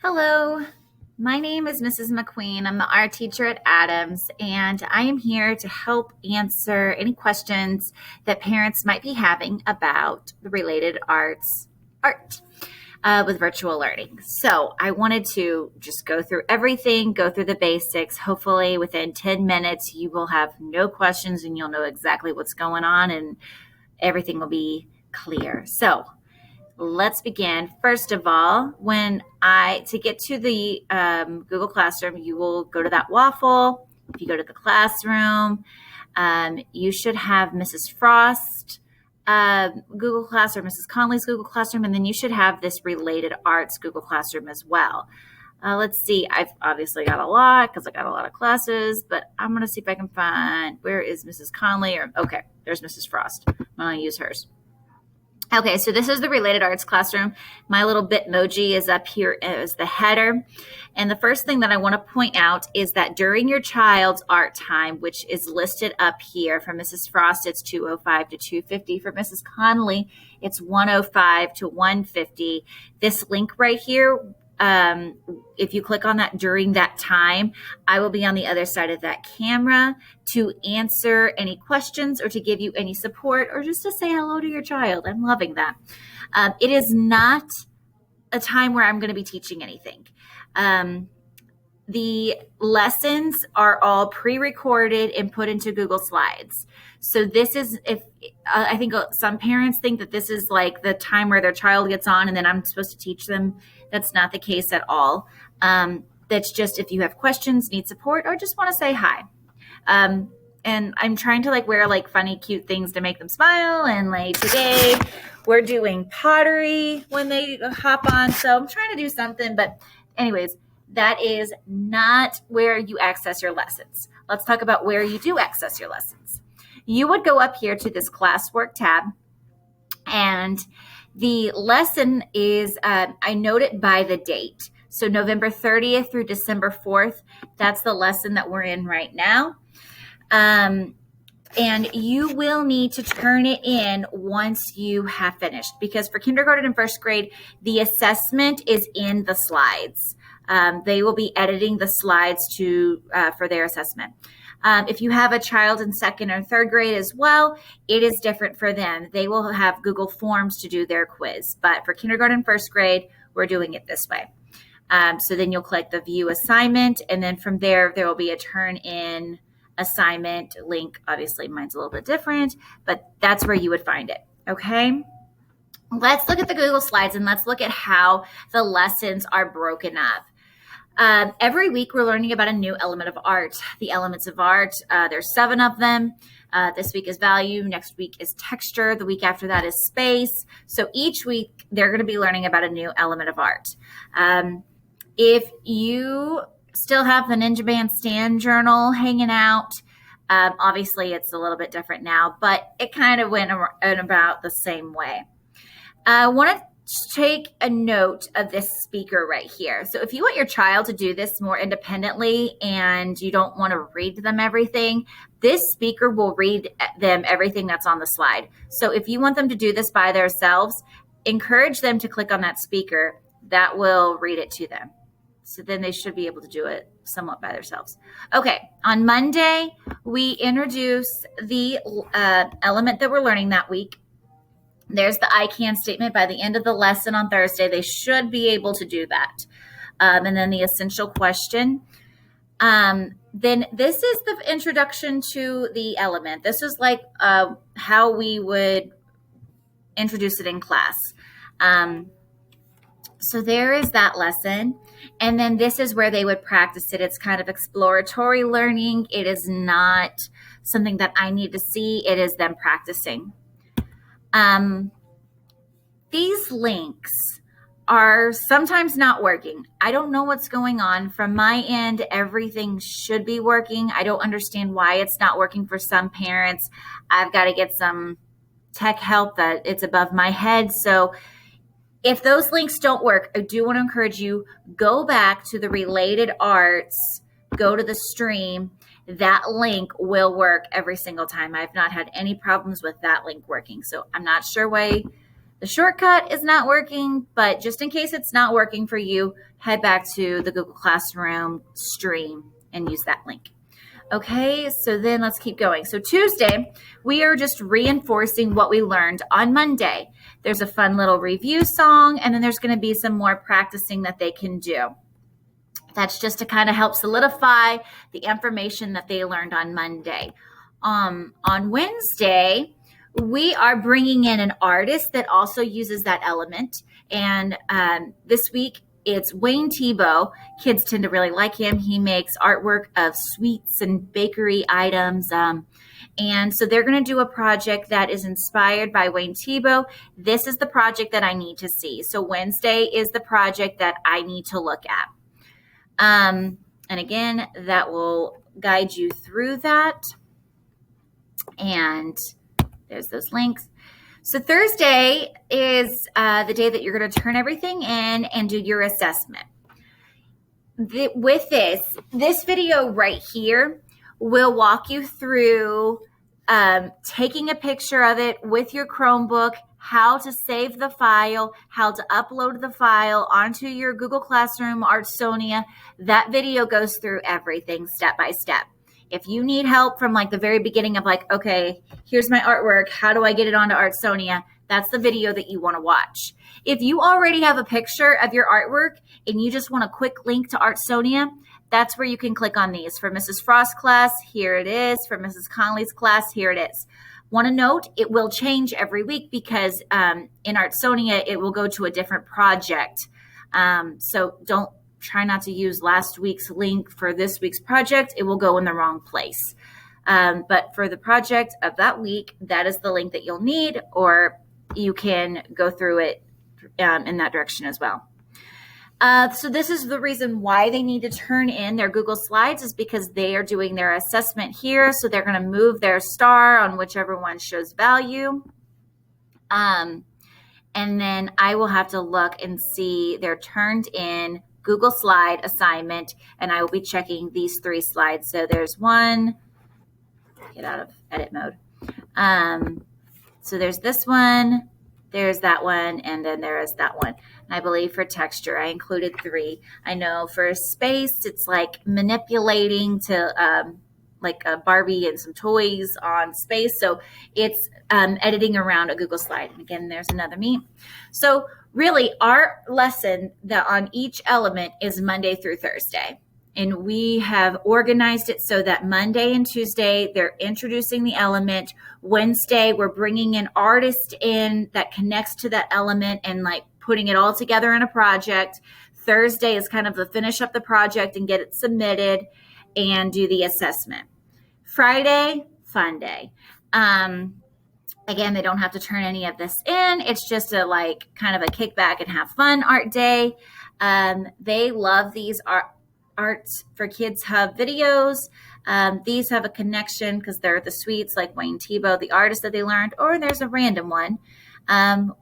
Hello, my name is Mrs. McQueen. I'm the art teacher at Adams, and I am here to help answer any questions that parents might be having about the related art with virtual learning. So I wanted to just go through everything, go through the basics. Hopefully within 10 minutes, you will have no questions and you'll know exactly what's going on and everything will be clear. So let's begin. First of all, to get to the Google Classroom, you will go to that waffle. If you go to the classroom, you should have Mrs. Frost Google Class or Mrs. Conley's Google Classroom, and then you should have this related arts Google Classroom as well. Let's see. I've obviously got a lot because I got a lot of classes, but I'm going to see if I can find where is Mrs. Conley. Okay, there's Mrs. Frost. I'm going to use hers. Okay, so this is the related arts classroom. My little Bitmoji is up here as the header. And the first thing that I want to point out is that during your child's art time, which is listed up here for Mrs. Frost, it's 2:05 to 2:50. For Mrs. Conley, it's 1:05 to 1:50. This link right here, if you click on that during that time, I will be on the other side of that camera to answer any questions or to give you any support or just to say hello to your child. I'm loving that. It is not a time where I'm going to be teaching anything. The lessons are all pre-recorded and put into Google Slides. So this is, I think some parents think that this is like the time where their child gets on and then I'm supposed to teach them. That's not the case at all. That's just if you have questions, need support, or just want to say hi. And I'm trying to wear funny, cute things to make them smile. And today we're doing pottery when they hop on. So I'm trying to do something, but anyways, that is not where you access your lessons. Let's talk about where you do access your lessons. You would go up here to this classwork tab, and the lesson is, I note it by the date. So November 30th through December 4th, that's the lesson that we're in right now. And you will need to turn it in once you have finished, because for kindergarten and first grade, the assessment is in the slides. They will be editing the slides for their assessment. If you have a child in second or third grade as well, it is different for them. They will have Google Forms to do their quiz. But for kindergarten and first grade, we're doing it this way. So then you'll click the view assignment, and then from there will be a turn in assignment link. Obviously, mine's a little bit different, but that's where you would find it. Okay. Let's look at the Google Slides and let's look at how the lessons are broken up. Every week we're learning about a new element of art. The elements of art, there's 7 of them. This week is value. Next week is texture. The week after that is space. So each week they're going to be learning about a new element of art. If you still have the Ninja Bandstand journal hanging out, obviously it's a little bit different now, but it kind of went about the same way. I want to take a note of this speaker right here. So if you want your child to do this more independently and you don't want to read them everything, this speaker will read them everything that's on the slide. So if you want them to do this by themselves, encourage them to click on that speaker. That will read it to them. So then they should be able to do it somewhat by themselves. Okay, on Monday, we introduce the element that we're learning that week. There's the I can statement. By the end of the lesson on Thursday, they should be able to do that. And then the essential question. Then this is the introduction to the element. This is like how we would introduce it in class. So there is that lesson. And then this is where they would practice it. It's kind of exploratory learning. It is not something that I need to see. It is them practicing. These links are sometimes not working. I don't know what's going on. From my end, everything should be working. I don't understand why it's not working for some parents. I've got to get some tech help that it's above my head. So if those links don't work, I do want to encourage you, go back to the related arts, go to the stream. That link will work every single time. I've not had any problems with that link working. So I'm not sure why The shortcut is not working, but just in case it's not working for you, head back to the Google Classroom stream and use that link. Okay, so then let's keep going. So Tuesday, we are just reinforcing what we learned on Monday. There's a fun little review song, and then there's going to be some more practicing that they can do. That's just to kind of help solidify the information that they learned on Monday. On Wednesday, we are bringing in an artist that also uses that element. And this week, it's Wayne Thiebaud. Kids tend to really like him. He makes artwork of sweets and bakery items. And so they're going to do a project that is inspired by Wayne Thiebaud. This is the project that I need to see. So Wednesday is the project that I need to look at. And again, that will guide you through that. And there's those links. So Thursday is the day that you're going to turn everything in and do your assessment. With this video right here will walk you through taking a picture of it with your Chromebook, how to save the file, how to upload the file onto your Google Classroom, Artsonia. That video goes through everything step by step. If you need help from like the very beginning of like, okay, here's my artwork, how do I get it onto Artsonia? That's the video that you want to watch. If you already have a picture of your artwork and you just want a quick link to Artsonia, that's where you can click on these. For Mrs. Frost's class, here it is. For Mrs. Conley's class, here it is. Want to note, it will change every week because in Artsonia, it will go to a different project. So try not to use last week's link for this week's project. It will go in the wrong place. But for the project of that week, that is the link that you'll need, or you can go through it in that direction as well. So this is the reason why they need to turn in their Google Slides, is because they are doing their assessment here. So they're going to move their star on whichever one shows value. And then I will have to look and see their turned in Google Slide assignment, and I will be checking these 3 slides. So there's one, get out of edit mode. So there's this one, there's that one, and then there is that one. And I believe for texture, I included 3. I know for space, it's like manipulating to like a Barbie and some toys on space. So it's editing around a Google Slide. And again, there's another me. So really, our lesson that on each element is Monday through Thursday. And we have organized it so that Monday and Tuesday, they're introducing the element. Wednesday, we're bringing an artist in that connects to that element and like putting it all together in a project. Thursday is kind of the finish up the project and get it submitted and do the assessment. Friday, fun day. Again, they don't have to turn any of this in. It's just a like kind of a kickback and have fun art day. They love these Arts for Kids Hub videos. These have a connection because they're the sweets like Wayne Thiebaud, the artist that they learned, or there's a random one,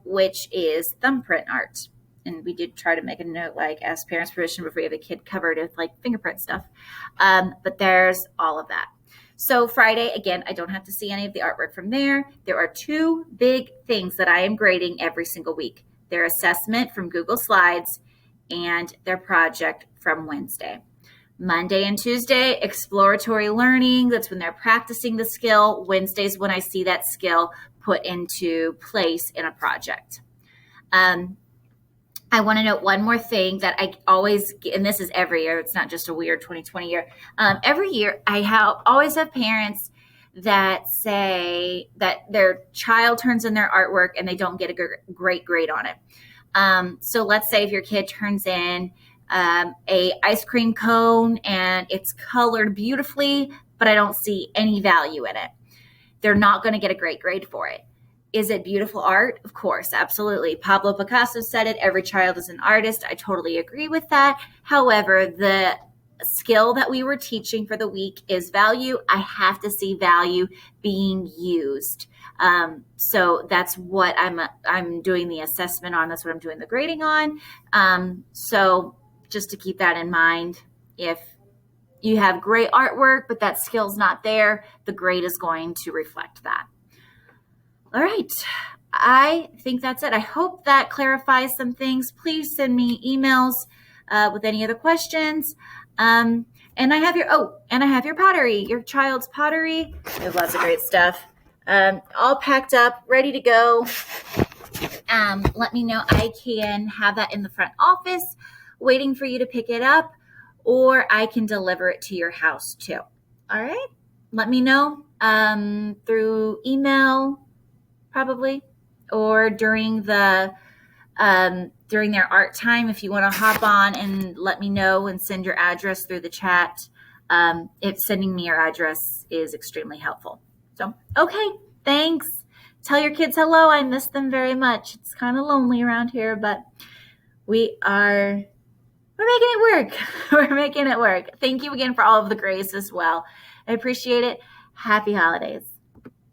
which is thumbprint art. And we did try to make a note like ask parents permission before you have a kid covered with like fingerprint stuff. But there's all of that. So Friday, again, I don't have to see any of the artwork from there. There are 2 big things that I am grading every single week. Their assessment from Google Slides and their project from Wednesday. Monday and Tuesday, exploratory learning. That's when they're practicing the skill. Wednesday's when I see that skill put into place in a project. I want to note one more thing that I always, and this is every year, it's not just a weird 2020 year. Every year, I always have parents that say that their child turns in their artwork and they don't get a great grade on it. So let's say if your kid turns in a ice cream cone and it's colored beautifully, but I don't see any value in it, they're not going to get a great grade for it. Is it beautiful art? Of course, absolutely. Pablo Picasso said it, every child is an artist. I totally agree with that. However, the skill that we were teaching for the week is value. I have to see value being used. So that's what I'm doing the assessment on. That's what I'm doing the grading on. So just to keep that in mind, if you have great artwork, but that skill's not there, the grade is going to reflect that. All right. I think that's it. I hope that clarifies some things. Please send me emails with any other questions. And I have your pottery, your child's pottery. There's lots of great stuff. All packed up, ready to go. Let me know. I can have that in the front office waiting for you to pick it up, or I can deliver it to your house too. All right. Let me know through email, probably, or during their art time. If you want to hop on and let me know and send your address through the chat, if sending me your address is extremely helpful. So, okay, thanks. Tell your kids hello. I miss them very much. It's kind of lonely around here, but we're making it work. We're making it work. Thank you again for all of the grace as well. I appreciate it. Happy holidays.